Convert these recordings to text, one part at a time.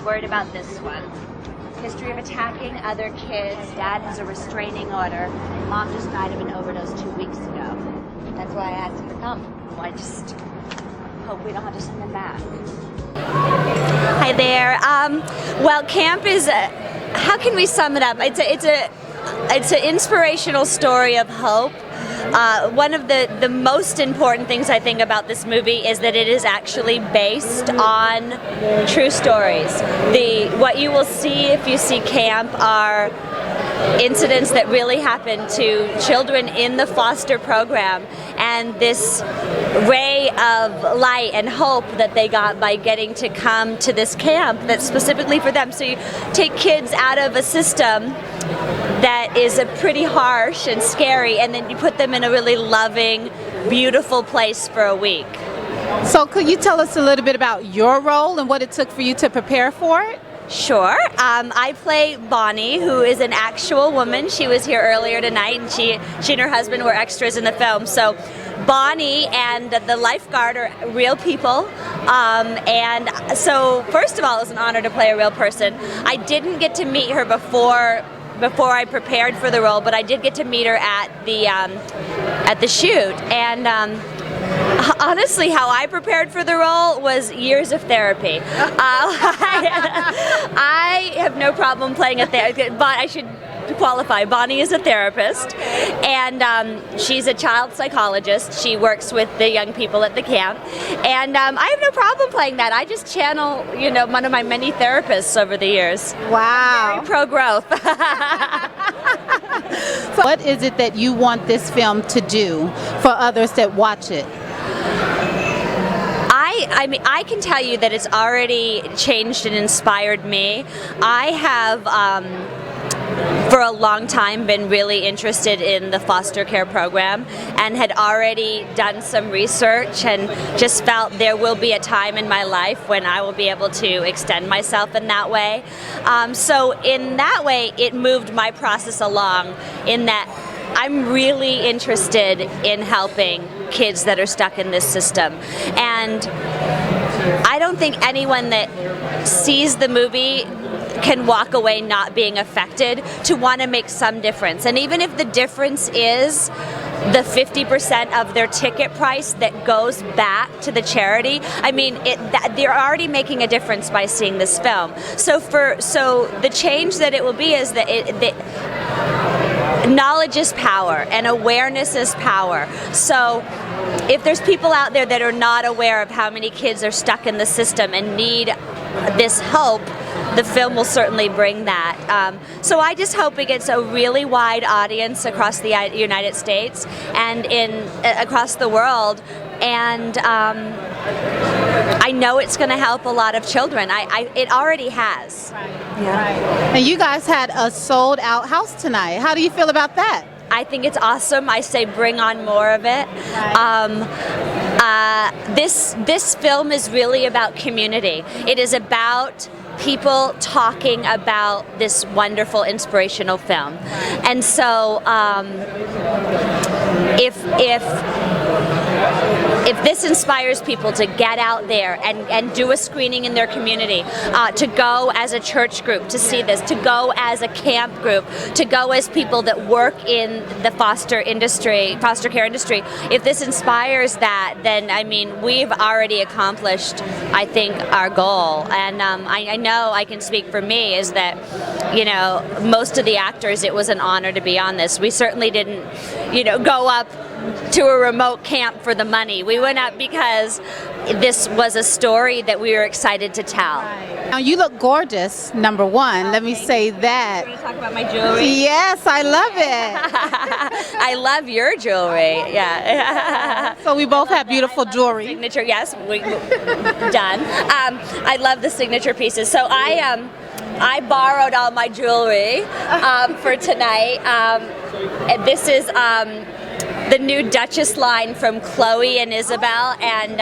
worried about this one. History of attacking other kids. Dad has a restraining order. Mom just died of an overdose 2 weeks ago. That's why I asked him to come. Well, I just hope we don't have to send him back. Hi there. Well, camp is how can we sum it up? It's an inspirational story of hope. One of the most important things I think about this movie is that it is actually based on true stories. What you will see if you see camp are incidents that really happen to children in the foster program, and this ray of light and hope that they got by getting to come to this camp that's specifically for them. So you take kids out of a system that is a pretty harsh and scary, and then you put them in a really loving, beautiful place for a week. So could you tell us a little bit about your role and what it took for you to prepare for it? Sure. I play Bonnie, who is an actual woman. She was here earlier tonight, and she and her husband were extras in the film. So Bonnie and the lifeguard are real people. And so first of all, it was an honor to play a real person. I didn't get to meet her before I prepared for the role, but I did get to meet her at the shoot. And honestly, how I prepared for the role was years of therapy. I have no problem playing a therapist, but I should qualify. Bonnie is a therapist, and she's a child psychologist. She works with the young people at the camp, and I have no problem playing that. I just channel, one of my many therapists over the years. Wow. Very pro-growth. What is it that you want this film to do for others that watch it? I mean, I can tell you that it's already changed and inspired me. I have, for a long time, been really interested in the foster care program and had already done some research and just felt there will be a time in my life when I will be able to extend myself in that way. So in that way, it moved my process along in that I'm really interested in helping kids that are stuck in this system. And I don't think anyone that sees the movie can walk away not being affected to want to make some difference. And even if the difference is the 50% of their ticket price that goes back to the charity, I mean, they're already making a difference by seeing this film. So the change that it will be is that knowledge is power and awareness is power. So if there's people out there that are not aware of how many kids are stuck in the system and need this hope, the film will certainly bring that. So I just hope it gets a really wide audience across the United States and across the world. And I know it's going to help a lot of children. It already has. Right. Yeah. Right. And you guys had a sold-out house tonight. How do you feel about that? I think it's awesome. I say bring on more of it. Right. This film is really about community. It is about people talking about this wonderful, inspirational film. And so if this inspires people to get out there and do a screening in their community, to go as a church group to see this, to go as a camp group, to go as people that work in the foster care industry, if this inspires that, then I mean, we've already accomplished, I think, our goal. And I know I can speak for me is that, most of the actors, it was an honor to be on this. We certainly didn't, go up to a remote camp for the money. We went up because this was a story that we were excited to tell. Right. Now you look gorgeous, number one. Let me say that. You want to talk about my jewelry? Yes, I love it. I love your jewelry. Yeah. So we both have beautiful jewelry. Signature, yes. Done. I love the signature pieces. So I borrowed all my jewelry for tonight. This is the new Duchess line from Chloe and Isabel, and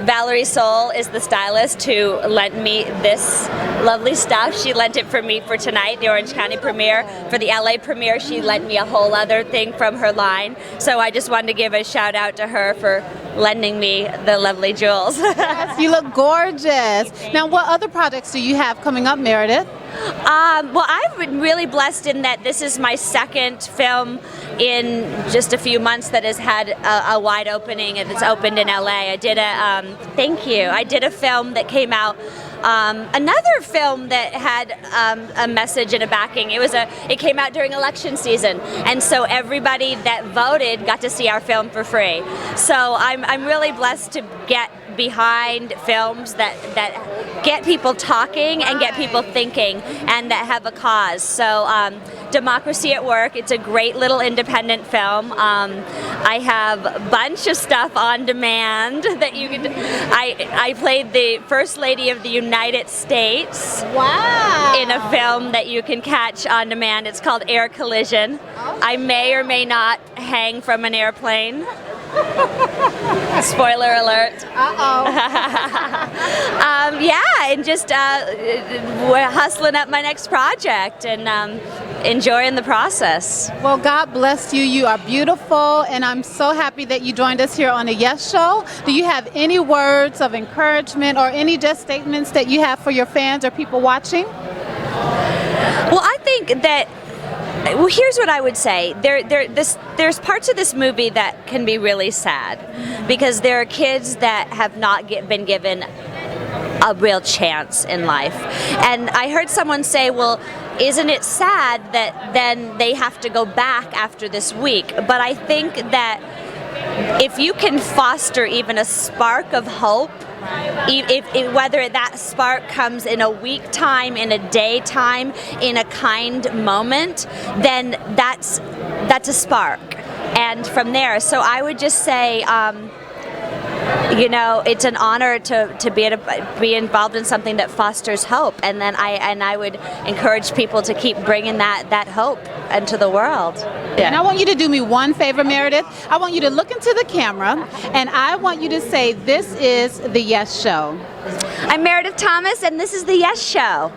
Valerie Soul is the stylist who lent me this lovely stuff. She lent it for me for tonight, the Orange County premiere. For the LA premiere, she lent me a whole other thing from her line. So I just wanted to give a shout out to her for lending me the lovely jewels. Yes, you look gorgeous. Now, what other projects do you have coming up, Meredith? Well, I've been really blessed in that this is my second film in just a few months that has had a wide opening, and it's opened in LA. I did thank you. I did a film that came out. Another film that had a message and a backing. It came out during election season, and so everybody that voted got to see our film for free. So I'm really blessed to get behind films that get people talking and get people thinking and that have a cause. So Democracy at Work, it's a great little independent film. I have a bunch of stuff on demand that you could. I played the First Lady of the United States. Wow. In a film that you can catch on demand. It's called Air Collision. I may or may not hang from an airplane. Spoiler alert. Yeah, and just we're hustling up my next project and enjoying the process. Well, God bless you. You are beautiful, and I'm so happy that you joined us here on the Yes Show. Do you have any words of encouragement or any just statements that you have for your fans or people watching? Well, I think that. Well, here's what I would say. There's parts of this movie that can be really sad because there are kids that have not been given a real chance in life. And I heard someone say, well, isn't it sad that then they have to go back after this week? But I think that if you can foster even a spark of hope, if whether that spark comes in a week time, in a day time, in a kind moment, then that's a spark. And from there, so I would just say, it's an honor to be involved in something that fosters hope, and then I would encourage people to keep bringing that hope into the world. Yeah. And I want you to do me one favor, Meredith. I want you to look into the camera, and I want you to say, "This is the Yes Show." I'm Meredeth Thomas, and this is the Yes Show.